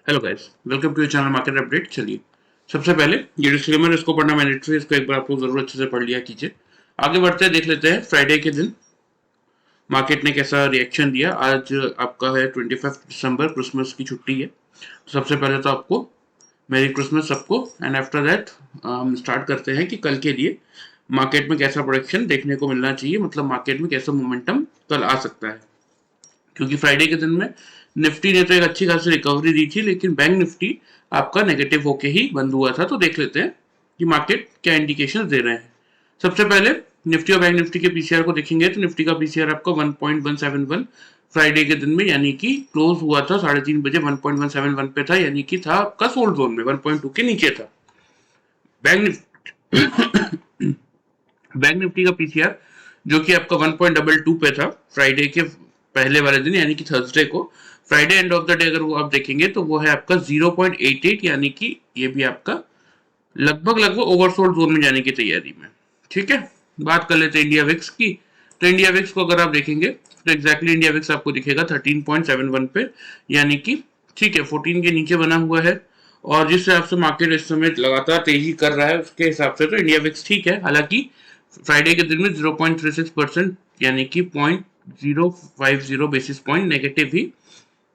Hello guys, welcome to channel market update. चलिए, सबसे पहले ये डिस्क्लेमर, इसको पढ़ना मैंडेटरी है, इसको एक बार आप लोग जरूर अच्छे से पढ़ लिया कीजिए। आगे बढ़ते हैं, देख लेते हैं फ्राइडे के दिन मार्केट ने कैसा रिएक्शन दिया। आज आपका है 25 दिसंबर, क्रिसमस की छुट्टी है। तो सबसे पहले तो आपको मेरी क्रिसमस सबको, एंड आफ्टर दैट हम स्टार्ट करते हैं कि कल के लिए मार्केट में कैसा प्रोडक्शन देखने को मिलना चाहिए, मतलब मार्केट में कैसा मोमेंटम कल आ सकता है। क्योंकि फ्राइडे के दिन में निफ्टी ने तो एक अच्छी खासी रिकवरी दी थी, लेकिन बैंक निफ्टी आपका नेगेटिव होके ही बंद हुआ था। तो देख लेते हैं कि मार्केट क्या इंडिकेशन दे रहे हैं। सबसे पहले निफ्टी और बैंक निफ्टी के पीसीआर को देखेंगे तो निफ्टी का पीसीआर आपका 1.171 फ्राइडे के दिन में, यानी कि क्लोज हुआ था 3:30 बजे 1.171 पे था, यानी कि था आपका सोल्ड जोन में 1.2 के नीचे था। बैंक निफ्टी बैंक निफ्टी का पीसीआर जो कि आपका 1.22 पे था फ्राइडे के पहले वाले दिन, यानी कि थर्सडे को। Friday end of the day अगर वो आप देखेंगे तो वो है आपका 0.88, यानी कि ये भी आपका लगभग लगभग ओवरसोल्ड जोन में जाने की तैयारी में। ठीक है, बात कर लेते हैं इंडिया विक्स की। तो इंडिया विक्स को अगर आप देखेंगे तो एग्जैक्टली इंडिया विक्स आपको दिखेगा 13.71 पे, यानी कि ठीक है 14 के नीचे बना हुआ है। और जिस हिसाब से मार्केट इस समय लगातार तेजी कर रहा है उसके हिसाब से तो इंडिया विक्स ठीक है। हालांकि फ्राइडे के दिन में 0.36%, यानी कि 0.050 बेसिस पॉइंट नेगेटिव ही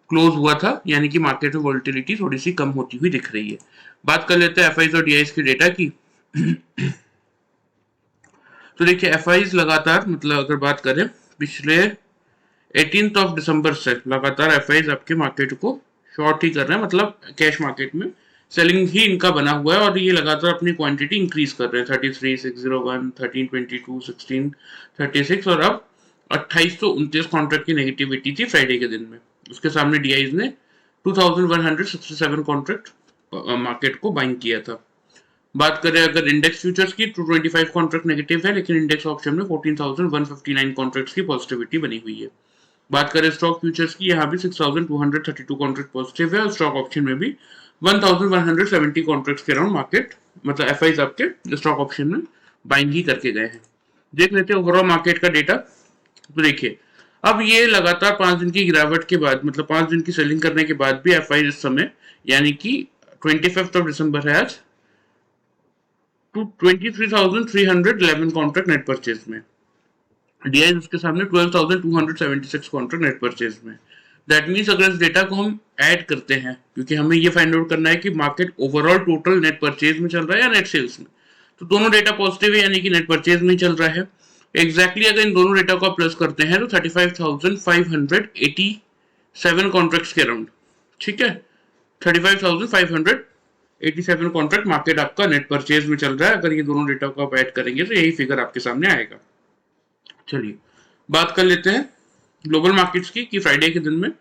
क्लोज हुआ था, यानी कि मार्केट में वोलेटिलिटी थोड़ी सी कम होती हुई दिख रही है। बात कर लेते हैं एफआईज और डीआईज की डेटा की। तो देखिए एफआईज लगातार, मतलब अगर बात करें पिछले 18 दिसंबर से लगातार एफआईज आपके मार्केट को शॉर्ट ही कर रहे हैं, मतलब कैश मार्केट में सेलिंग ही इनका बना हुआ है और ये लगातार अपनी क्वांटिटी इंक्रीज कर रहे हैं। 33,601, 1322, 1636 और अब 2829 कॉन्ट्रैक्ट की नेगेटिविटी थी फ्राइडे के दिन में। उसके सामने डीआईज ने 2167 कॉन्ट्रैक्ट मार्केट को बाइंग किया था। बात करें अगर इंडेक्स फ्यूचर्स की, 225 कॉन्ट्रैक्ट नेगेटिव है, लेकिन इंडेक्स ऑप्शन में 14,159 कॉन्ट्रैक्ट्स की पॉजिटिविटी बनी हुई है। बात करें स्टॉक फ्यूचर्स की, यहाँ भी 6,232 कॉन्ट्रैक्ट पॉजिटिव है और स्टॉक ऑप्शन में भी 1,170 कॉन्ट्रैक्ट्स के अराउंड मार्केट, मतलब एफआईज आपके स्टॉक ऑप्शन में बाइंग ही करके गए हैं। देख लेते हैं ओवरऑल मार्केट का डेटा। तो देखिए अब ये लगातार 5 दिन की गिरावट के बाद, मतलब 5 दिन की सेलिंग करने के बाद भी एफआई इस समय, यानी कि 25 दिसंबर है आज, टू 23,311 कॉन्ट्रैक्ट नेट परचेज में। डीआई उसके सामने 12,276 कॉन्ट्रैक्ट नेट परचेज में। दैट मीन्स अगर इस डेटा को हम ऐड करते हैं, क्योंकि हमें ये फाइंड आउट करना है कि market overall total net purchase में चल रहा है या नेट सेल्स में, तो दोनों डेटा पॉजिटिव है, यानी कि नेट परचेज में चल रहा है। एग्जैक्टली अगर इन दोनों डेटा को आप प्लस करते हैं तो 35,587 कॉन्ट्रैक्ट्स के अराउंड, ठीक है, 35,587 कॉन्ट्रैक्ट मार्केट आपका नेट परचेज में चल रहा है। अगर ये दोनों डेटा को आप ऐड करेंगे तो यही फिगर आपके सामने आएगा। चलिए बात कर लेते हैं ग्लोबल मार्केट्स की कि फ्राइडे के दिन में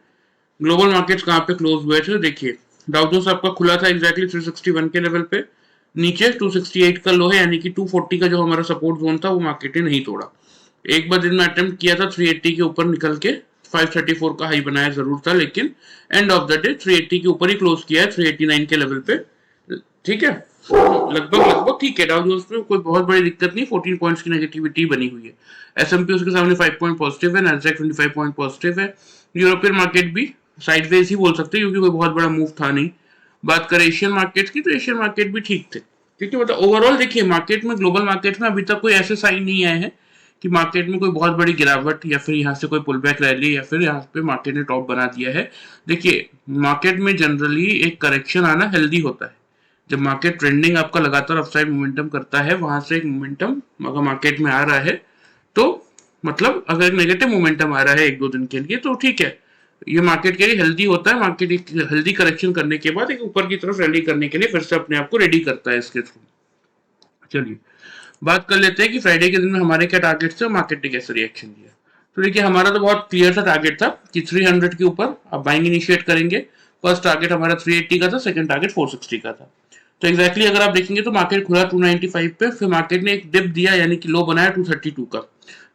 ग्लोबल मार्केट्स कहाँ पे क्लोज हुए थे। देखिए डाउ जोन्स आपका खुला था एग्जैक्टली 361 के लेवल पे, नीचे 268 का लो है, यानी कि 240 का जो हमारा सपोर्ट जोन था वो मार्केट ने नहीं तोड़ा। एक बार दिन में अटेम्प्ट किया था 380 के ऊपर निकल के 534 का हाई बनाया जरूर था, लेकिन एंड ऑफ द डे 380 के ऊपर ही क्लोज किया है 389 के लेवल पे। ठीक है, लगभग लगभग ठीक है। डाउ जोन्स में कोई बहुत बड़ी दिक्कत नहीं, 14 पॉइंट्स की नेगेटिविटी बनी हुई है। एसएमपी उसके सामने 5 पॉइंट पॉजिटिव है, नैस्डैक 25 पॉइंट पॉजिटिव है। यूरोपियन मार्केट भी साइडवेज ही बोल सकते हैं क्योंकि कोई बहुत बड़ा मूव था नहीं। बात करें एशियन मार्केट की, तो एशियन मार्केट भी ठीक थे, क्योंकि मतलब ओवरऑल देखिए मार्केट में, ग्लोबल मार्केट में अभी तक कोई ऐसे साइन नहीं आए हैं कि मार्केट में कोई बहुत बड़ी गिरावट या फिर यहाँ से कोई पुल बैक रैली या फिर यहाँ पे मार्केट ने टॉप बना दिया है। देखिए मार्केट में जनरली एक करेक्शन आना हेल्दी होता है। जब मार्केट ट्रेंडिंग आपका लगातार अपसाइड मोमेंटम करता है, वहां से एक मोमेंटम अगर मार्केट में आ रहा है तो मतलब अगर एक नेगेटिव मोमेंटम आ रहा है 1-2 दिन के लिए तो ठीक है, ये मार्केट के लिए हेल्दी होता है। मार्केट एक हेल्दी करेक्शन करने के बाद एक ऊपर की तरफ रैली करने के लिए फिर से अपने आप को रेडी करता है इसके थ्रू। चलिए बात कर लेते हैं कि फ्राइडे के दिन में हमारे क्या टारगेट थे और मार्केट ने कैसे रिएक्शन दिया। तो देखिए हमारा तो बहुत क्लियर सा टारगेट था कि 300 के ऊपर आप बाइंग इनिशिएट करेंगे। फर्स्ट टारगेट हमारा 380 का था, सेकंड टारगेट 460 का था। तो एग्जैक्टली अगर आप देखेंगे तो मार्केट खुला 295 पे, फिर मार्केट ने एक डिप दिया, यानी कि लो बनाया 232 का।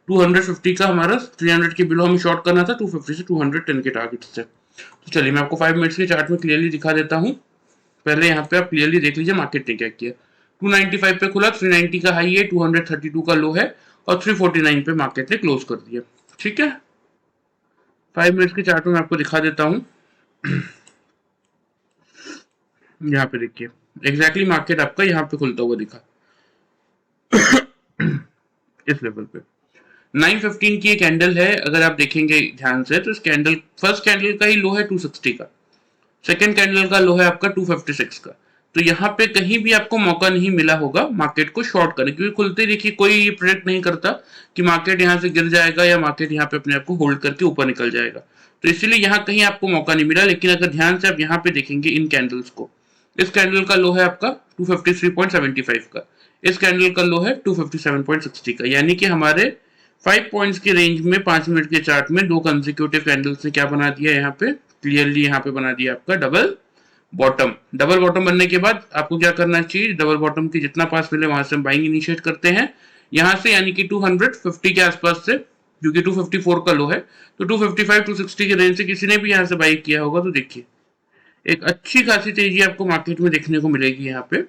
250 का हमारा 300 के बिलो हमें शॉर्ट करना था, 250 से 210 के टारगेट से। तो चलिए मैं आपको 5 मिनट्स के चार्ट में क्लियरली दिखा देता हूँ। पहले यहाँ पे आप क्लियरली देख लीजिए मार्केट ने क्या किया। 295 पे खुला, 390 का हाई है, 232 का लो है और 349 पे मार्केट ने क्लोज कर दिया। ठीक है, 5 मिनट्स के चार्ट में मैं आपको दिखा देता हूँ। यहाँ पे देखिए एग्जैक्टली मार्केट आपका यहाँ पे खुलता हुआ दिखा इस लेवल पे 915 की एक कैंडल है, अगर आप देखेंगे ध्यान से तो इस कैंडल फर्स्ट कैंडल का ही लो है 260 का, सेकेंड कैंडल का लो है आपका 256 का। तो यहाँ पे कहीं भी आपको मौका नहीं मिला होगा मार्केट को शॉर्ट करने, क्योंकि खुलते ही देखिए कोई ये प्रेडिक्ट नहीं करता कि मार्केट यहाँ से गिर जाएगा या मार्केट यहाँ पे अपने आप को होल्ड करके ऊपर निकल जाएगा। तो इसीलिए यहाँ कहीं आपको मौका नहीं मिला। लेकिन अगर ध्यान से आप यहाँ पे देखेंगे इन कैंडल्स को, इस कैंडल का लो है आपका 253.75 का, इस कैंडल का लो है 257.60 का, यानी कि हमारे 5 पॉइंट्स की रेंज में 5 मिनट के चार्ट में दो कंसेक्यूटिव कैंडल्स ने क्या बना दिया यहाँ पे, क्लियरली यहाँ पे बना दिया आपका डबल बॉटम। डबल बॉटम बनने के बाद आपको क्या करना चाहिए, डबल बॉटम के जितना पास मिले वहां से हम बाइंग इनिशिएट करते हैं यहां से, यानी कि 250 के आसपास से, क्योंकि 254 का लो है तो 255 260 के रेंज से किसी ने भी यहाँ से बाई किया होगा तो देखिए एक अच्छी खासी तेजी आपको मार्केट में देखने को मिलेगी यहाँ पे,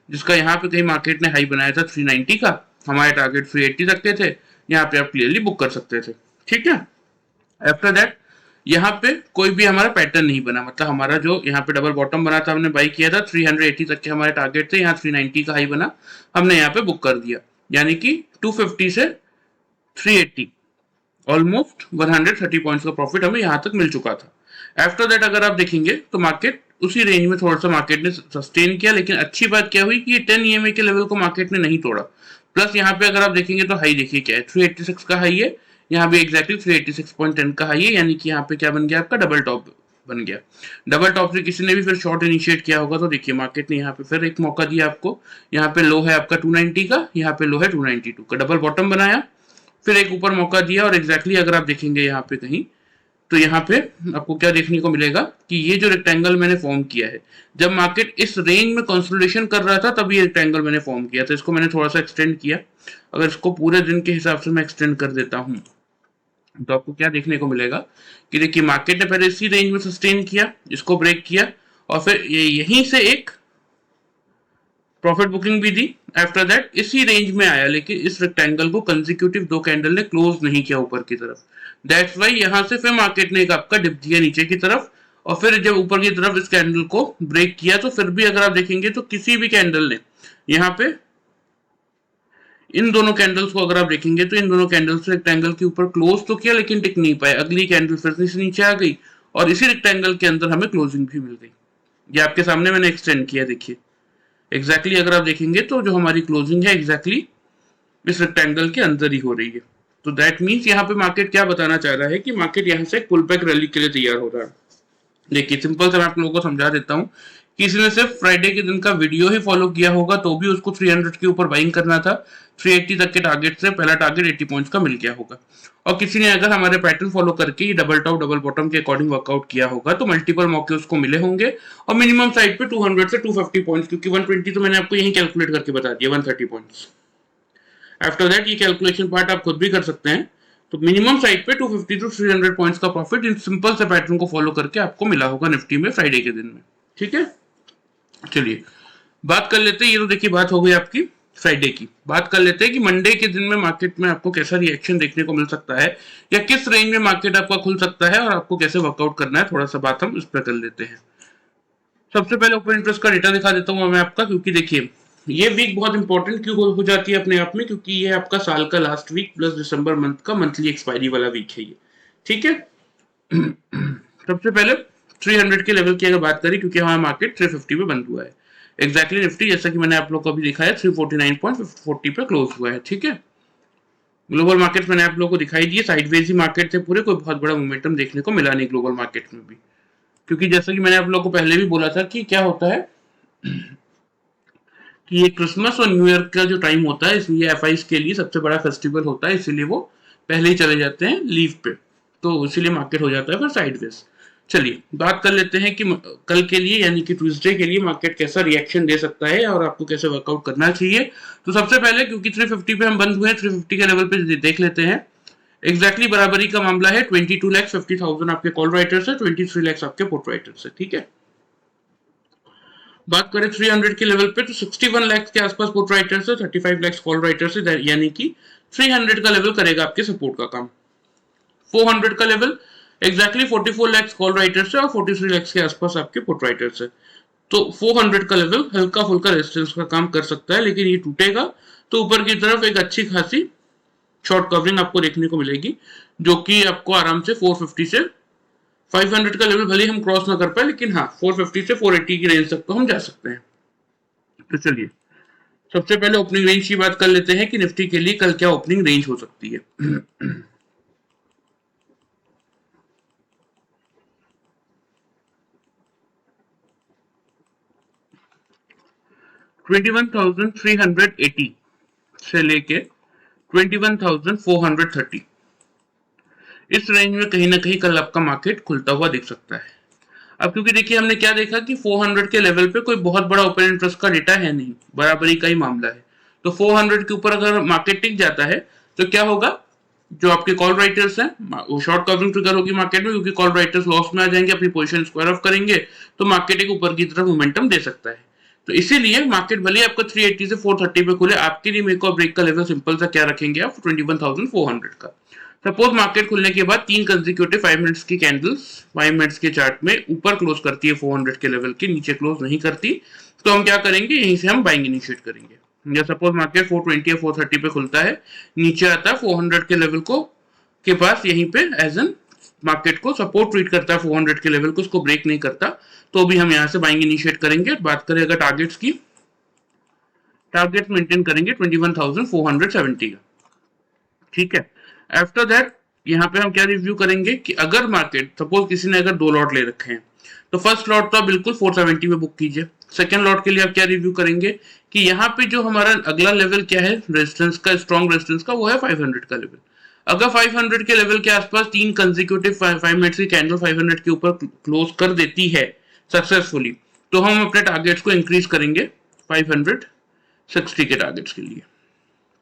जिसका यहाँ पे कहीं मार्केट ने हाई बनाया था 390 का, हमारे टारगेट 380 तक के थे, यहाँ पे आप क्लियरली बुक कर सकते थे। ठीक है, आफ्टर दैट यहाँ पे कोई भी हमारा पैटर्न नहीं बना, मतलब हमारा जो यहाँ पे डबल बॉटम बना था हमने बाई किया था 380 तक के हमारे टारगेट थे, यहाँ 390 का हाई बना, हमने यहाँ पे बुक कर दिया, यानी कि 250 से 380 ऑलमोस्ट 130 पॉइंट्स का प्रॉफिट हमें यहाँ तक मिल चुका था। आफ्टर दैट अगर आप देखेंगे तो मार्केट उसी रेंज में थोड़ा सा मार्केट ने सस्टेन किया, लेकिन अच्छी बात क्या हुई कि ये 10 EMA के लेवल को मार्केट ने नहीं तोड़ा। प्लस यहाँ पे अगर आप देखेंगे तो हाई देखिए क्या है, 386 का हाई है, यहाँ भी एग्जैक्टली 386.10 का हाई है, यानी कि यहाँ पे क्या बन गया आपका डबल टॉप बन गया। डबल टॉप से किसी ने भी फिर शॉर्ट इनिशिएट किया होगा तो देखिए मार्केट ने यहाँ पे फिर एक मौका दिया आपको, यहाँ पे लो है आपका 290 का, यहाँ पे लो है 292 का, डबल बॉटम बनाया, फिर एक ऊपर मौका दिया, और एग्जैक्टली अगर आप देखेंगे यहाँ पे कहीं तो यहाँ पे आपको क्या देखने को मिलेगा कि ये जो रेक्टेंगल मैंने फॉर्म किया है, जब मार्केट इस रेंज में कंसोलिडेशन कर रहा था तब ये रेक्टेंगल मैंने फॉर्म किया था, इसको मैंने थोड़ा सा एक्सटेंड किया। अगर इसको पूरे दिन के हिसाब से मैं एक्सटेंड कर देता हूँ तो आपको क्या देखने को मिलेगा कि देखिए मार्केट ने पहले इसी रेंज में सस्टेन किया, इसको ब्रेक किया, और फिर यहीं से एक प्रॉफिट बुकिंग भी दी। आफ्टर दैट इसी रेंज में आया, लेकिन इस रेक्टेंगल को कंसेक्यूटिव दो कैंडल ने क्लोज नहीं किया ऊपर की तरफ, दैट्स वाई यहां से फिर मार्केट ने एक आपका डिप दिया नीचे की तरफ, और फिर जब ऊपर की तरफ इस कैंडल को ब्रेक किया तो फिर भी अगर आप देखेंगे तो किसी भी कैंडल ने यहाँ पे इन दोनों कैंडल्स को अगर आप देखेंगे तो इन दोनों कैंडल्स रेक्टेंगल के ऊपर क्लोज तो किया लेकिन टिक नहीं पाए, अगली कैंडल फिर से नीचे आ गई और इसी रेक्टेंगल के अंदर हमें क्लोजिंग भी मिल गई। ये आपके सामने मैंने एक्सटेंड किया, देखिए एग्जैक्टली अगर आप देखेंगे तो जो हमारी क्लोजिंग है एग्जैक्टली इस रेक्टेंगल के अंदर ही हो रही है। तो दैट मीन्स यहाँ पे मार्केट क्या बताना चाह रहा है कि मार्केट यहाँ से एक पुल बैक रैली के लिए तैयार हो रहा है। देखिए सिंपल से मैं आप लोगों को समझा देता हूँ कि इसने सिर्फ फ्राइडे के दिन का वीडियो ही फॉलो किया होगा तो भी उसको 300 के ऊपर बाइंग करना था, 380 तक के टारगेट से पहला टारगेट 80 पॉइंट्स का मिल गया होगा। और किसी ने अगर हमारे पैटर्न फॉलो करके ये डबल टॉप डबल बॉटम के अकॉर्डिंग वर्कआउट किया होगा तो मल्टीपल मौके उसको मिले होंगे, और मिनिमम साइड पे 200 से 250 पॉइंट्स, क्योंकि 120 तो मैंने आपको यही कैलकुलेट करके बता दिया, 130 पॉइंट्स। आफ्टर दैट ये कैलकुलेशन पार्ट आप खुद भी कर सकते हैं। तो मिनिमम साइड पे 250 टू 300 पॉइंट्स का प्रॉफिट इन सिंपल से पैटर्न को फॉलो करके आपको मिला होगा निफ्टी में फ्राइडे के दिन में। ठीक है, चलिए बात कर लेते हैं, ये तो देखिए बात हो गई आपकी फ्राइडे की। बात कर लेते हैं कि मंडे के दिन में मार्केट में आपको कैसा रिएक्शन देखने को मिल सकता है या किस रेंज में मार्केट आपका खुल सकता है और आपको कैसे वर्कआउट करना है, थोड़ा सा बात हम इस पर कर लेते हैं। सबसे पहले ओपन इंटरेस्ट का डेटा दिखा देता हूँ मैं आपका, क्योंकि देखिए ये वीक बहुत इंपॉर्टेंट क्यों हो जाती है अपने आप में, क्योंकि ये आपका साल का लास्ट वीक प्लस दिसंबर मंथ का मंथली एक्सपायरी वाला वीक है ये। ठीक है, सबसे पहले 300 के लेवल की अगर बात करें, क्योंकि हमारा मार्केट 350 पे बंद हुआ है, एग्जैक्टली निफ्टी जैसा कि मैंने आप लोग को अभी दिखाया 349.40 पे क्लोज हुआ है। ठीक है, ग्लोबल मार्केट मैंने आप लोगों को दिखाई दिए, साइडवेज ही मार्केट थे पूरे, कोई बहुत बड़ा मोमेंटम देखने को मिला नहीं ग्लोबल मार्केट में भी, क्योंकि जैसा कि मैंने आप लोगों को पहले भी बोला था कि क्या होता है कि ये क्रिसमस और न्यू ईयर का जो टाइम होता है इसलिए एफआईस के लिए सबसे बड़ा फेस्टिवल होता है, इसीलिए वो पहले ही चले जाते हैं लीव पे, तो इसीलिए मार्केट हो जाता है फिर साइडवेज। चलिए बात कर लेते हैं कि कल के लिए यानी कि ट्यूसडे के लिए मार्केट कैसा रिएक्शन दे सकता है और आपको कैसे वर्कआउट करना चाहिए। तो सबसे पहले क्योंकि 350 पे हम बंद हुए हैं, 350 के लेवल पे देख लेते हैं। एग्जैक्टली बराबरी का मामला है, 22,50,000 आपके कॉल राइटर्स है, 23 लाख आपके पुट राइटर्स है। ठीक है, बात करें 300 के लेवल पे तो 61 लाख के आसपास पुट राइटर्स है, 35 लाख कॉल राइटर्स है, यानी कि 300 का लेवल करेगा आपके सपोर्ट का काम। 400 का level exactly 44 lakh call writers है और 43 लाख के आसपास आपके पुट राइटर्स है। तो 400 का लेवल हल्का फुल्का रेजिस्टेंस का काम कर सकता है, लेकिन ये टूटेगा तो ऊपर की तरफ एक अच्छी खासी शॉर्ट कवरिंग आपको देखने को मिलेगी, जो कि आपको आराम से 450 से 500 का लेवल भले हम क्रॉस ना कर पाए, लेकिन हाँ 450 से 480 की रेंज तक तो हम जा सकते हैं। तो चलिए सबसे पहले ओपनिंग रेंज की बात कर लेते हैं कि निफ्टी के लिए कल क्या ओपनिंग रेंज हो सकती है। 21,380 से लेके 21,430, इस रेंज में कहीं ना कहीं कल आपका मार्केट खुलता हुआ दिख सकता है। अब क्योंकि देखिए हमने क्या देखा कि 400 के लेवल पे कोई बहुत बड़ा ओपन इंटरेस्ट का डेटा है नहीं, बराबरी का ही मामला है। तो 400 के ऊपर अगर मार्केट टिक जाता है तो क्या होगा, जो आपके कॉल राइटर्स हैं वो शॉर्ट कवरिंग ट्रिगर होगी मार्केट में, क्योंकि कॉल राइटर्स लॉस में आ जाएंगे, अपनी पोजीशन स्क्वायर ऑफ करेंगे, तो मार्केट एक ऊपर की तरफ मोमेंटम दे सकता है। तो इसीलिए मार्केट भले आपका 380 से 430 पे खुले, आपके लिए मेक और ब्रेक का लेवल सिंपल सा क्या रखेंगे आप, 21,400 का। सपोज मार्केट खुलने के बाद 3 कंसेक्यूटिव 5 मिनट्स की कैंडल्स 5 मिनट्स के चार्ट में ऊपर क्लोज करती है 400 के लेवल के, नीचे क्लोज नहीं करती, तो हम क्या करेंगे, यहीं से हम बाइंग इनिशिएट करेंगे। या सपोज मार्केट 420 या 430 पे खुलता है, नीचे आता है 400 के लेवल को के पास, यहीं पे एज एन मार्केट को सपोर्ट ट्रीट करता है 400 के लेवल को, उसको ब्रेक नहीं करता, तो भी हम यहाँ से बाइंग इनिशिएट करेंगे। बात करें अगर टारगेट्स की, टारगेट मेंटेन करेंगे 21,470 का, ठीक है। आफ्टर दैट यहाँ पे हम क्या रिव्यू करेंगे कि अगर मार्केट सपोज किसी ने अगर 2 लॉट ले रखे हैं, तो फर्स्ट लॉट तो आप बिल्कुल 470 में बुक कीजिए। सेकंड लॉट के लिए आप क्या रिव्यू करेंगे कि यहाँ पे जो हमारा अगला लेवल क्या है रेजिस्टेंस का, स्ट्रॉन्ग रेजिस्टेंस का, वो है 500 का लेवल। अगर 500 के लेवल के आसपास 3 कंसेक्यूटिव 5 मिनट्स की कैंडल 500 के ऊपर क्लोज कर देती है सक्सेसफुली, तो हम अपने टारगेट्स को इंक्रीज करेंगे 560 के टारगेट्स के लिए।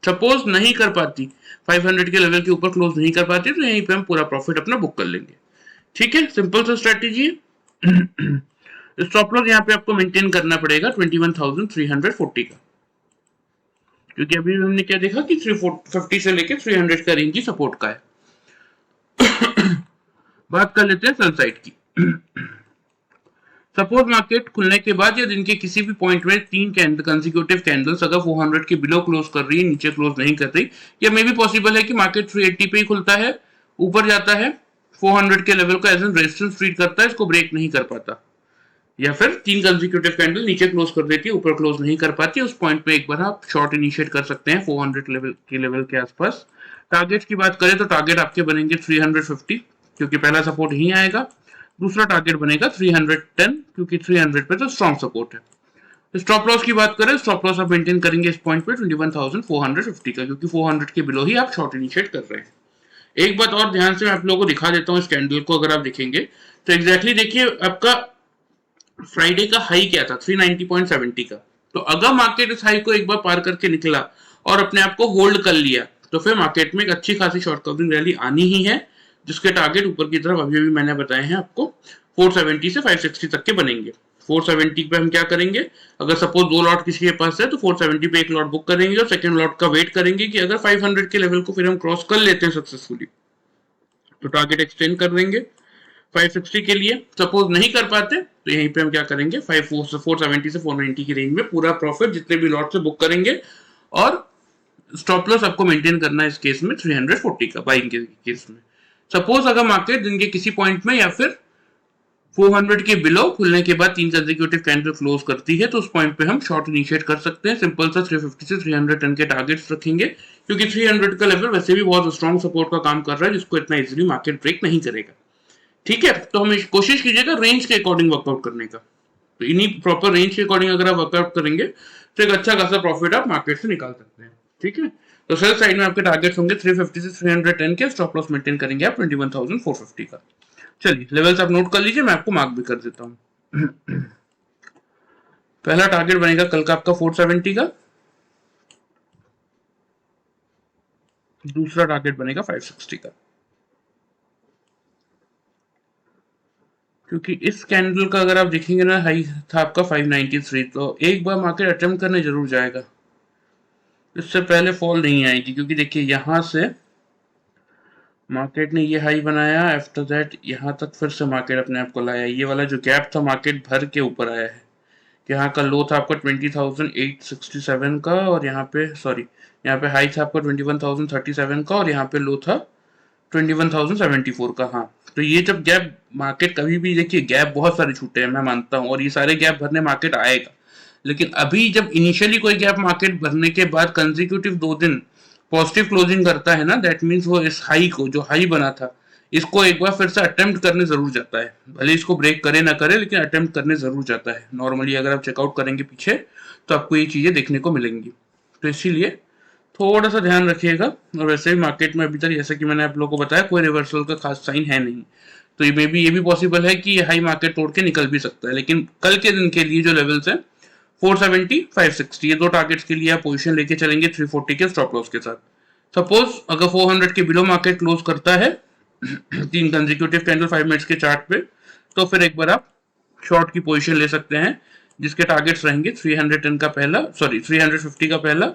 सपोज नहीं कर पाती, 500 के लेवल के ऊपर क्लोज नहीं कर पाती, तो यहीं पे हम पूरा प्रॉफिट अपना बुक कर लेंगे। ठीक है, सिंपल सा स्ट्रेटेजी है। स्टॉप लॉस यहाँ पे आपको मेंटेन करना पड़ेगा 21,340 का, क्योंकि अभी हमने क्या देखा कि 350 से लेके 300 का रेंज ही सपोर्ट का है। बात कर लेते हैं सेल साइड की। सपोज मार्केट खुलने के बाद या दिन के किसी भी पॉइंट में 3 कंसेक्यूटिव कैंडल्स अगर 400 के बिलो क्लोज कर रही है, नीचे क्लोज नहीं कर रही, या मे भी पॉसिबल है कि मार्केट 380 पे ही खुलता है, ऊपर जाता है 400 के लेवल को एज एन रेजिस्टेंस ट्रीट करता है, इसको ब्रेक नहीं कर पाता, या फिर 3 कंसेक्यूटिव कैंडल नीचे क्लोज कर देती है, ऊपर क्लोज नहीं कर पाती, उस पॉइंट पे एक बार आप शॉर्ट इनिशिएट कर सकते हैं 400 लेवल के आसपास। टारगेट की बात करें तो टारगेट आपके बनेंगे 350, क्योंकि पहला सपोर्ट यहीं आएगा, दूसरा टारगेट बनेगा 310, क्योंकि 300 पे तो स्ट्रॉन्ग सपोर्ट है। स्टॉप लॉस की बात करें, स्टॉप लॉस आप मेंटेन करेंगे इस पॉइंट पे 21,450 का, क्योंकि 400 के बिलो ही आप शॉर्ट इनिशिएट कर रहे हैं। एक बात और ध्यान से मैं आप लोगों को दिखा देता हूँ, इस कैंडल को अगर आप देखेंगे तो एग्जैक्टली देखिए आपका फ्राइडे का हाई क्या था 390.70 का। तो अगर मार्केट इस हाई को एक बार पार करके निकला और अपने आप को होल्ड कर लिया, तो फिर मार्केट में एक अच्छी खासी शॉर्ट कवरिंग रैली आनी ही है, जिसके टारगेट ऊपर की तरफ अभी मैंने बताए हैं आपको 470 से 560 तक के बनेंगे। 470 पे हम क्या करेंगे, अगर सपोज 2 लॉट किसी के पास है तो 470 पे एक लॉट बुक करेंगे और सेकंड लॉट का वेट करेंगे कि अगर 500 के लेवल को फिर हम क्रॉस कर लेते हैं सक्सेसफुली, तो टारगेट एक्सटेंड कर देंगे 560 के लिए। सपोज नहीं कर पाते तो यहीं पे हम क्या करेंगे 470 से 490 की रेंज में पूरा प्रॉफिट जितने भी लॉट से बुक करेंगे, और स्टॉप लॉस आपको मेंटेन करना है इस केस में 340 का बाइंग के केस में। सपोज अगर मार्केट दिन के किसी पॉइंट में या फिर 400 के बिलो खुलने के बाद 3 कंसेक्यूटिव कैंडल क्लोज करती है, तो उस पॉइंट पे हम शॉर्ट इनिशिएट कर सकते हैं। सिंपल सा 350 से 310 के टारगेट्स रखेंगे, क्योंकि 300 का लेवल वैसे भी बहुत स्ट्रॉन्ग सपोर्ट का काम कर रहा है, जिसको इतना इजीली मार्केट ब्रेक नहीं करेगा। ठीक है, तो हम कोशिश कीजिएगा रेंज के अकॉर्डिंग वर्कआउट करने का, तो इन्हीं प्रॉपर रेंज के अकॉर्डिंग अगर आप वर्कआउट करेंगे तो एक अच्छा खासा प्रॉफिट आप मार्केट से निकाल सकते हैं। ठीक है, तो सेल साइड में आपके टारगेट्स होंगे 350 से 310 के, स्टॉप लॉस मेंटेन करेंगे आप 21,450 का। चलिए लेवल्स आप नोट कर लीजिए, मैं आपको मार्क भी कर देता हूँ। पहला टारगेट बनेगा कल का आपका 470 का, दूसरा टारगेट बनेगा 560 का, क्योंकि इस कैंडल का अगर आप देखेंगे ना हाई था आपका 593, तो एक बार मार्केट अटेम्प्ट करने जरूर जाएगा, इससे पहले फॉल नहीं आएगी, क्योंकि देखिए यहां से मार्केट ने ये हाई बनाया, आफ्टर दैट यहां तक फिर से मार्केट अपने आप को लाया, ये वाला जो गैप था मार्केट भर के ऊपर आया है, यहाँ का लो था आपका 20,867 का, और यहाँ पे हाई था आपका 21,037 का, और यहाँ पे लो था 21,074 का। हाँ, तो ये जब गैप मार्केट कभी भी, देखिए गैप बहुत सारे छूटे हैं मैं मानता हूँ, और ये सारे गैप भरने मार्केट आएगा, लेकिन अभी जब इनिशियली कोई गैप मार्केट भरने के बाद कंसेक्यूटिव 2 दिन पॉजिटिव क्लोजिंग करता है ना, दैट मीन्स वो इस हाई को, जो हाई बना था, इसको एक बार फिर से अटेम्प्ट करने जरूर जाता है। भले इसको ब्रेक करे ना करे, लेकिन अटेम्प्ट करने जरूर जाता है। नॉर्मली अगर आप चेकआउट करेंगे पीछे तो आपको ये चीजें देखने को मिलेंगी, तो इसीलिए थोड़ा सा ध्यान रखिएगा। और वैसे भी मार्केट में अभी तक, जैसे कि मैंने आप लोगों को बताया, कोई रिवर्सल का खास साइन है नहीं, तो ये भी पॉसिबल है कि ये हाई मार्केट तोड़ के निकल भी सकता है। लेकिन कल के दिन के लिए जो लेवल्स है 470 560, ये दो टारगेट्स के लिए आप पोजीशन लेके चलेंगे 340 के स्टॉप लॉस के साथ। सपोज अगर 400 के बिलो मार्केट क्लोज करता है 3 कंसेक्यूटिव कैंडल 5 मिनट्स के चार्ट पे, तो फिर एक बार आप शॉर्ट की पोजीशन ले सकते हैं, जिसके टारगेट्स रहेंगे 310 का पहला, 350 का पहला,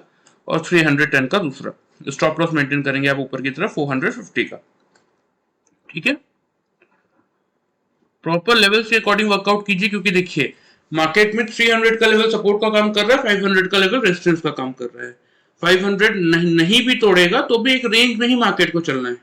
और 310 का दूसरा। स्टॉप लॉस मेंटेन करेंगे आप ऊपर की तरफ 450 का। ठीक है, प्रॉपर लेवल्स के अकॉर्डिंग वर्कआउट कीजिए, क्योंकि देखिए मार्केट में 300 का लेवल सपोर्ट का काम कर रहा है, 500 का लेवल रेजिस्टेंस का काम कर रहा है। 500 नहीं भी तोड़ेगा तो भी एक रेंज में ही मार्केट को चलना है,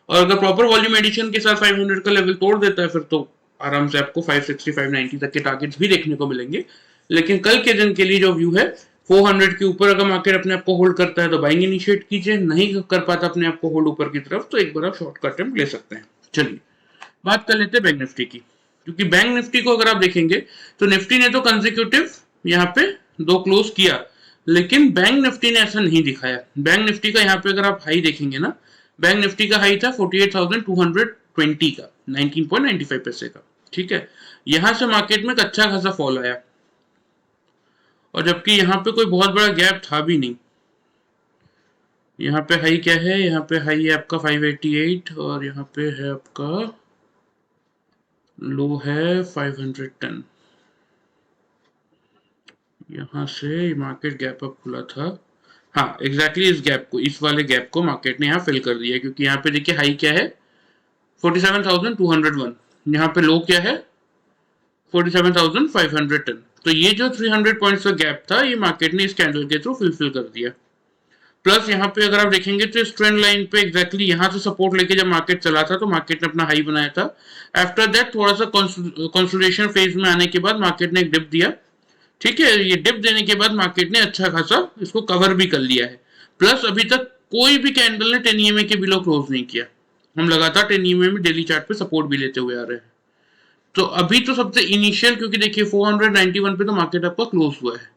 और अगर प्रॉपर वॉल्यूम एडिशन के साथ 500 का लेवल तोड़ देता है, फिर तो आराम से आपको 560 590 तक के टारगेट्स भी देखने को मिलेंगे। लेकिन कल के दिन के लिए जो व्यू है, 400 के ऊपर अगर मार्केट अपने आप को होल्ड करता है तो बाइंग इनिशिएट कीजिए, नहीं कर पाता अपने आप को होल्ड ऊपर की तरफ, तो एक बार आप शॉर्ट का अटेम्प्ट ले सकते हैं। चलिए बात कर लेते हैं बैंक निफ्टी की, क्योंकि बैंक निफ्टी को अगर आप देखेंगे तो निफ्टी ने तो कंसेक्यूटिव यहाँ पे 2 क्लोज किया, लेकिन बैंक निफ्टी ने ऐसा नहीं दिखाया। बैंक निफ्टी का यहाँ पे अगर आप हाई देखेंगे ना, बैंक निफ्टी का हाई था 48,220 का, 19.95 पैसे का। ठीक है, यहां से मार्केट में एक अच्छा खासा फॉल आया, और जबकि यहाँ पे कोई बहुत बड़ा गैप था भी नहीं। यहाँ पे हाई क्या है, यहाँ पे हाई है आपका 588, और यहाँ पे है आपका लो है 510। यहाँ से मार्केट गैप अप खुला था, हाँ एग्जैक्टली इस गैप को, इस वाले गैप को मार्केट ने यहाँ फिल कर दिया, क्योंकि यहाँ पे देखिए हाई क्या है 47,201, यहाँ पे लो क्या है 47,510। तो ये जो 300 पॉइंट्स का गैप था, ये मार्केट ने इस कैंडल के थ्रू फिल कर दिया। प्लस यहाँ पे अगर आप देखेंगे तो इस ट्रेंड लाइन पे एग्जैक्टली यहाँ से सपोर्ट लेके जब मार्केट चला था, तो मार्केट ने अपना हाई बनाया था। आफ्टर दैट थोड़ा सा कंसोलिडेशन फेज में आने के बाद मार्केट ने एक डिप दिया। ठीक है, ये डिप देने के बाद मार्केट ने अच्छा खासा इसको कवर भी कर लिया है। प्लस अभी तक कोई भी कैंडल ने 10 EMA के बिलो क्लोज नहीं किया, हम लगातार 10 EMA में डेली चार्ट पे सपोर्ट भी लेते हुए आ रहे हैं। तो अभी तो सबसे इनिशियल, क्योंकि देखिए 491 पे तो मार्केट आपका क्लोज हुआ है,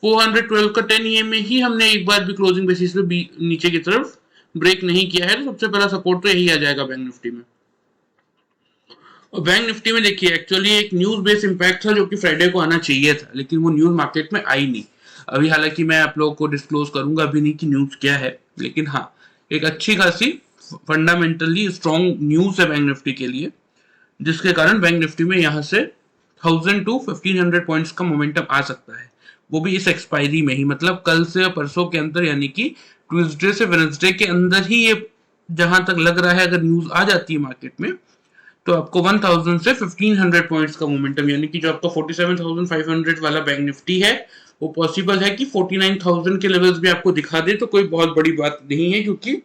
412 का 10 EMA ही हमने एक बार भी क्लोजिंग बेसिस पे नीचे की तरफ ब्रेक नहीं किया है, तो सबसे पहला सपोर्ट तो यही आ जाएगा बैंक निफ्टी में। और बैंक निफ्टी में देखिए एक्चुअली एक न्यूज बेस्ड इंपैक्ट था, जो कि फ्राइडे को आना चाहिए था, लेकिन वो न्यूज मार्केट में आई नहीं। अभी हालांकि मैं आप लोगों को डिस्क्लोज करूंगा अभी नहीं कि न्यूज क्या है, लेकिन हाँ एक अच्छी खासी फंडामेंटली स्ट्रॉन्ग न्यूज है बैंक निफ्टी के लिए, जिसके कारण बैंक निफ्टी में यहाँ से 1000 to 1500 पॉइंट्स का मोमेंटम आ सकता है, वो भी इस एक्सपायरी में ही, मतलब कल से या परसों के अंदर, यानी कि ट्यूसडे से वेडनेसडे के अंदर ही। ये जहां तक लग रहा है, अगर न्यूज आ जाती है मार्केट में, तो आपको 1000 से 1500 पॉइंट्स का मोमेंटम, यानी कि जो आपका 47,500 वाला बैंक निफ्टी है, वो पॉसिबल है कि 49,000 के लेवल्स भी आपको दिखा दे, तो कोई बहुत बड़ी बात नहीं है, क्योंकि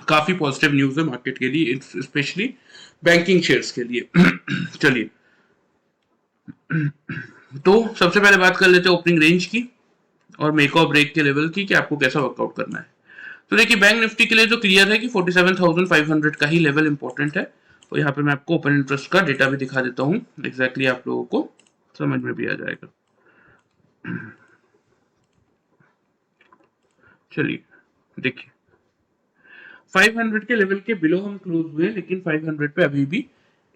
काफी पॉजिटिव न्यूज है मार्केट के लिए, स्पेशली बैंकिंग शेयर्स के लिए। चलिए, तो सबसे पहले बात कर लेते हैं ओपनिंग रेंज की और मेक और ब्रेक के लेवल की, कि आपको कैसा वर्कआउट करना है। तो देखिए बैंक निफ्टी के लिए जो क्लियर है कि 47,500 का ही लेवल इंपॉर्टेंट है, और यहाँ पे मैं आपको ओपन इंटरेस्ट का डेटा भी दिखा देता हूँ, एग्जैक्टली आप लोगों को समझ में भी आ जाएगा। चलिए देखिए 500 के लेवल के बिलो हम क्लोज हुए, लेकिन 500 पे अभी भी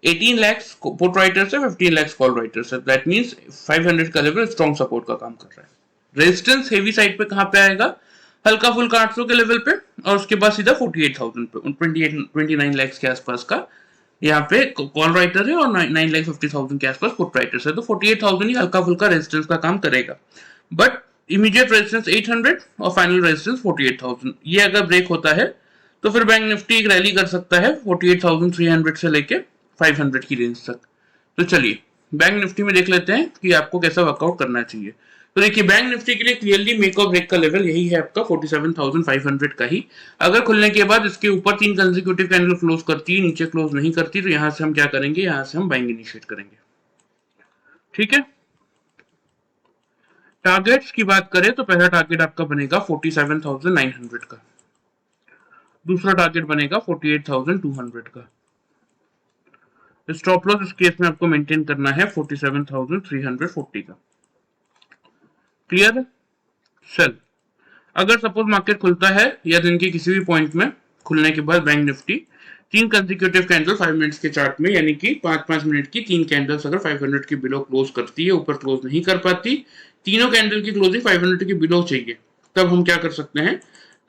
18 लाख पुट राइटर्स है, 15 लाख कॉल राइटर्स है, दैट मींस 500 का लेवल स्ट्रॉन्ग सपोर्ट का काम कर रहा है। रेजिस्टेंस हेवी साइड पे कहां पे आएगा, हल्का फुल्का 800 के लेवल पे, और उसके बाद सीधा 48,000 पे, 29 लाख के आसपास का यहाँ पे कॉल राइटर है, और 9,50,000 के आसपास पुट राइटर्स है, तो 48,000 ही हल्का फुल्का रेजिस्टेंस का काम करेगा। बट इमीडिएट रेजिस्टेंस 800 और फाइनल रेजिस्टेंस 48,000, ये अगर ब्रेक होता है तो फिर बैंक निफ्टी एक रैली कर सकता है 48,300 से लेके 500 की रेंज तक। तो चलिए बैंक निफ्टी में देख लेते हैं कि आपको कैसा वर्कआउट करना चाहिए। तो देखिए बैंक निफ्टी के लिए क्लियरली मेक और ब्रेक का लेवल यही है आपका 47,500 का ही। अगर खुलने के बाद इसके ऊपर 3 कंसेक्यूटिव कैंडल क्लोज करती है, नीचे क्लोज नहीं करती, तो यहां से हम क्या करेंगे, यहां से हम बाइंग इनिशिएट करेंगे। ठीक है। टारगेट्स की बात करें तो पहला टारगेट आपका बनेगा 47,900 का, दूसरा टारगेट बनेगा 48,200 का। स्टॉप लॉस इस केस में आपको मेंटेन करना है 47,340 का। क्लियर। सेल। अगर सपोज मार्केट खुलता है या दिन के किसी भी पॉइंट में खुलने के बाद bank Nifty 3 consecutive candle 5 minutes के चार्ट में, यानी कि 5-5 मिनट की 3 कैंडल्स अगर 500 के बिलो क्लोज करती है, ऊपर क्लोज नहीं कर पाती, तीनों कैंडल की क्लोजिंग 500 के बिलो चाहिए, तब हम क्या कर सकते हैं,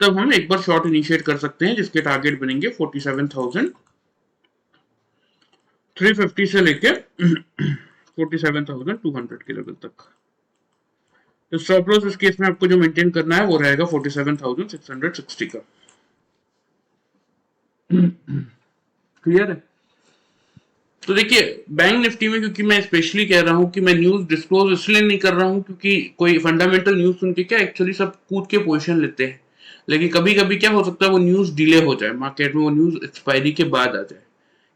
तब हम एक बार शॉर्ट इनिशिएट कर सकते हैं जिसके टारगेट बनेंगे 47,350 से लेके 47,200 के लेवल तक। तो स्टॉप लॉस इस केस में आपको जो मेंटेन करना है वो रहेगा 47,660 का। क्लियर है। तो देखिए बैंक निफ्टी में, क्योंकि मैं स्पेशली कह रहा हूं कि मैं न्यूज डिस्क्लोज इसलिए नहीं कर रहा हूं क्योंकि कोई फंडामेंटल न्यूज सुन के क्या एक्चुअली सब कूद के पोजीशन लेते हैं, लेकिन कभी कभी क्या हो सकता है वो न्यूज डिले हो जाए, मार्केट में वो न्यूज एक्सपायरी के बाद आ जाए,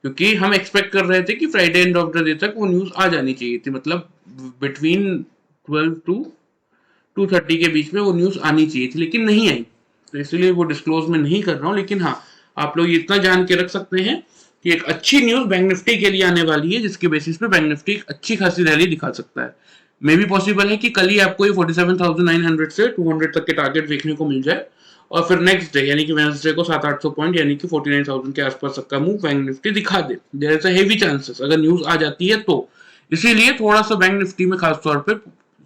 क्योंकि हम एक्सपेक्ट कर रहे थे कि Friday end of the day तक वो न्यूज आ जानी चाहिए थी, मतलब बिटवीन 12 to 2:30 के बीच में वो न्यूज आनी चाहिए थी, लेकिन नहीं आई। तो इसलिए वो डिस्क्लोज में नहीं कर रहा हूँ, लेकिन हाँ आप लोग इतना जान के रख सकते हैं कि एक अच्छी न्यूज बैंक निफ्टी के लिए आने वाली है, जिसके बेसिस पे बैंक निफ्टी एक अच्छी खासी रैली दिखा सकता है। मे भी पॉसिबल है कि कल ही आपको ये 47,900 से 200 तक के टारगेट देखने को मिल जाए, और फिर नेक्स्ट डे यानी कि वेडनेसडे को 700-800 पॉइंट यानी कि 49,000 के आसपास तक का मूव बैंक निफ्टी दिखा दे। There is a heavy chances अगर न्यूज आ जाती है तो। इसीलिए थोड़ा सा बैंक निफ्टी में खासतौर पे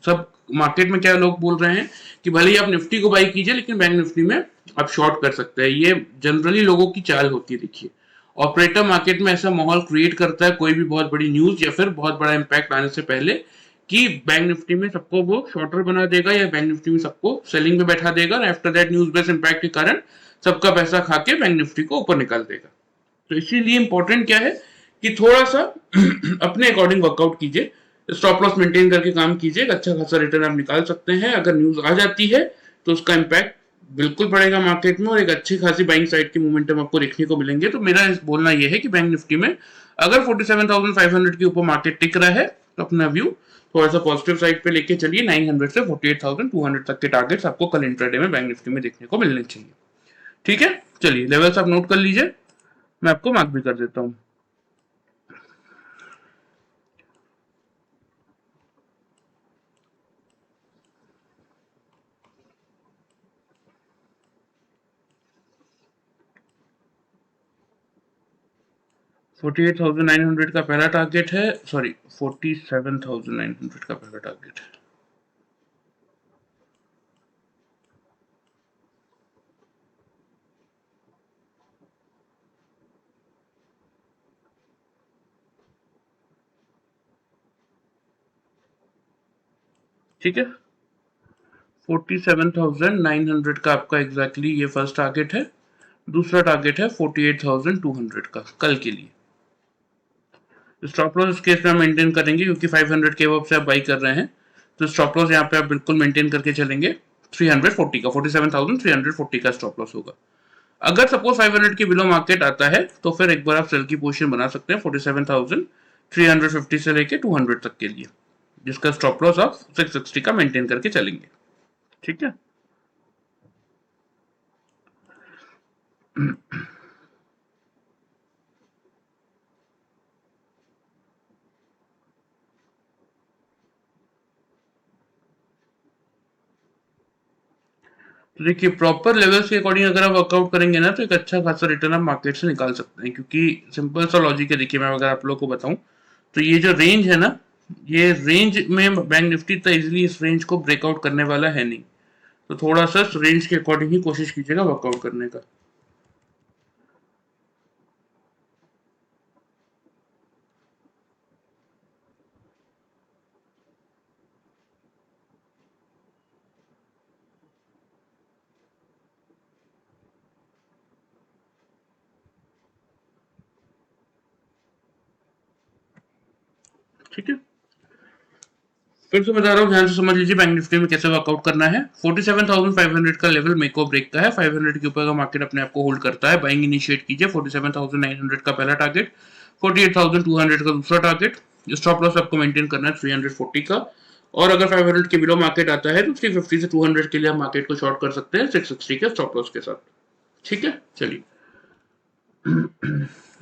सब मार्केट में क्या लोग बोल रहे हैं कि भले ही आप निफ्टी को बाई कीजिए लेकिन बैंक निफ्टी में आप शॉर्ट कर सकते हैं, ये जनरली लोगों की चाल होती है। देखिए ऑपरेटर मार्केट में ऐसा माहौल क्रिएट करता है कोई भी बहुत बड़ी न्यूज या फिर बहुत बड़ा इंपैक्ट आने से पहले, कि बैंक निफ्टी में सबको वो शॉर्टर बना देगा या बैंक निफ्टी में सबको सेलिंग में बैठा देगा, और after that news based impact के कारण सबका पैसा खा के बैंक निफ्टी को ऊपर निकाल देगा। तो इसीलिए इंपॉर्टेंट क्या है कि थोड़ा सा अपने अकॉर्डिंग वर्कआउट कीजिए, स्टॉप लॉस मेंटेन करके काम कीजिए, अच्छा खासा रिटर्न आप निकाल सकते हैं। अगर न्यूज आ जाती है तो उसका इम्पैक्ट बिल्कुल पड़ेगा मार्केट में और एक अच्छी खासी बाइंग साइड की मोमेंटम आपको देखने को मिलेंगे। तो मेरा बोलना यह है कि बैंक निफ्टी में अगर 47,500 के ऊपर मार्केट टिक रहा है तो अपना व्यू थोड़ा सा पॉजिटिव साइड पे लेके चलिए। 900 से 48,200 तक के टारगेट्स आपको कल इंट्राडे में बैंक निफ्टी में देखने को मिलने चाहिए। ठीक है, चलिए लेवल्स आप नोट कर लीजिए, मैं आपको मार्क भी कर देता हूँ। Forty eight thousand nine hundred का पहला टारगेट है, सॉरी 47,900 का पहला टारगेट है। ठीक है, 47,900 का आपका एग्जैक्टली ये फर्स्ट टारगेट है। दूसरा टारगेट है 48,200 का कल के लिए। स्टॉप लॉस इस केस में हम मेंटेन करेंगे क्योंकि 500 के अब से आप बाई कर रहे हैं, तो स्टॉप लॉस यहाँ पे आप बिल्कुल मेंटेन करके चलेंगे। 340 का 47,340 का स्टॉप लॉस होगा। अगर सपोज 500 के बिलो मार्केट आता है तो फिर एक बार आप सेल की पोजीशन बना सकते हैं 47,350 से लेके 200 तक के लिए, जिसका स्टॉप लॉस आप 660 का मेंटेन करके चलेंगे। ठीक है। तो देखिए प्रॉपर लेवल्स के अकॉर्डिंग अगर आप वर्कआउट करेंगे ना तो एक अच्छा खासा रिटर्न आप मार्केट से निकाल सकते हैं, क्योंकि सिंपल सा लॉजिक है। देखिए मैं अगर आप लोग को बताऊं तो ये जो रेंज है ना, ये रेंज में बैंक निफ्टी इतना इजिली इस रेंज को ब्रेकआउट करने वाला है नहीं, तो थोड़ा सा रेंज के अकॉर्डिंग ही कोशिश कीजिएगा वर्कआउट करने का। ठीक है, फिर से बता रहा हूँ, ध्यान से समझ लीजिए बैंक निफ्टी में कैसे वर्कआउट करना है। 47,500 का लेवल मेक और ब्रेक का है। 500 के ऊपर का मार्केट अपने आप को होल्ड करता है, बाइंग इनिशिएट कीजिए। 47,900 का पहला टारगेट, 48,200 का दूसरा टारगेट। स्टॉप लॉस आपको मेंटेन करना है 340 का, और अगर 500 के बिलो मार्केट आता है तो 350 से 200 के लिए आप मार्केट को शॉर्ट कर सकते हैं 660 के स्टॉप लॉस के साथ। ठीक है, चलिए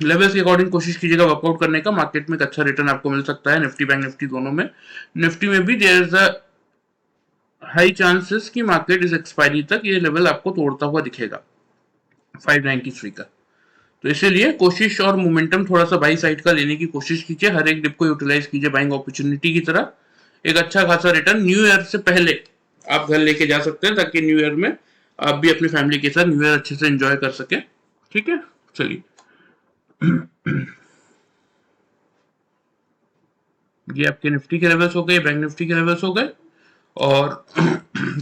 लेवल्स के अकॉर्डिंग कोशिश कीजिएगा वर्कआउट करने का। मार्केट में एक अच्छा रिटर्न आपको मिल सकता है निफ्टी बैंक निफ्टी दोनों में। निफ्टी में भी there is a high chances कि मार्केट इस एक्सपायरी तक ये लेवल आपको तोड़ता हुआ दिखेगा 593 का। तो इसीलिए कोशिश और मोमेंटम थोड़ा सा बाई साइड का लेने की कोशिश कीजिए, हर एक डिप को यूटिलाइज कीजिए बाइंग अपॉर्चुनिटी की तरह। एक अच्छा खासा रिटर्न न्यू ईयर से पहले आप घर लेके जा सकते हैं, ताकि न्यू ईयर में आप भी अपनी फैमिली के साथ न्यू ईयर अच्छे से एंजॉय कर सके। ठीक है, चलिए ये आपके निफ्टी के लेवल्स हो गए, बैंक निफ्टी के लेवल्स हो गए। और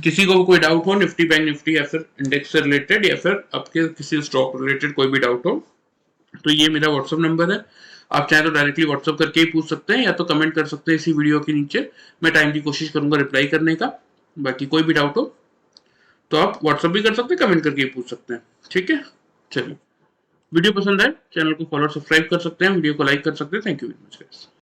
किसी को कोई डाउट हो निफ्टी बैंक निफ्टी या फिर इंडेक्स से रिलेटेड या फिर आपके किसी स्टॉक रिलेटेड कोई भी डाउट हो, तो ये मेरा व्हाट्सअप नंबर है। आप चाहे तो डायरेक्टली व्हाट्सअप करके ही पूछ सकते हैं, या तो कमेंट कर सकते हैं इसी वीडियो के नीचे। मैं टाइम की कोशिश करूंगा रिप्लाई करने का। बाकी कोई भी डाउट हो तो आप व्हाट्सअप भी कर सकते हैं, कमेंट करके ही पूछ सकते हैं। ठीक है, चलिए वीडियो पसंद आए चैनल को फॉलो सब्सक्राइब कर सकते हैं, वीडियो को लाइक कर सकते हैं। Thank you very much guys.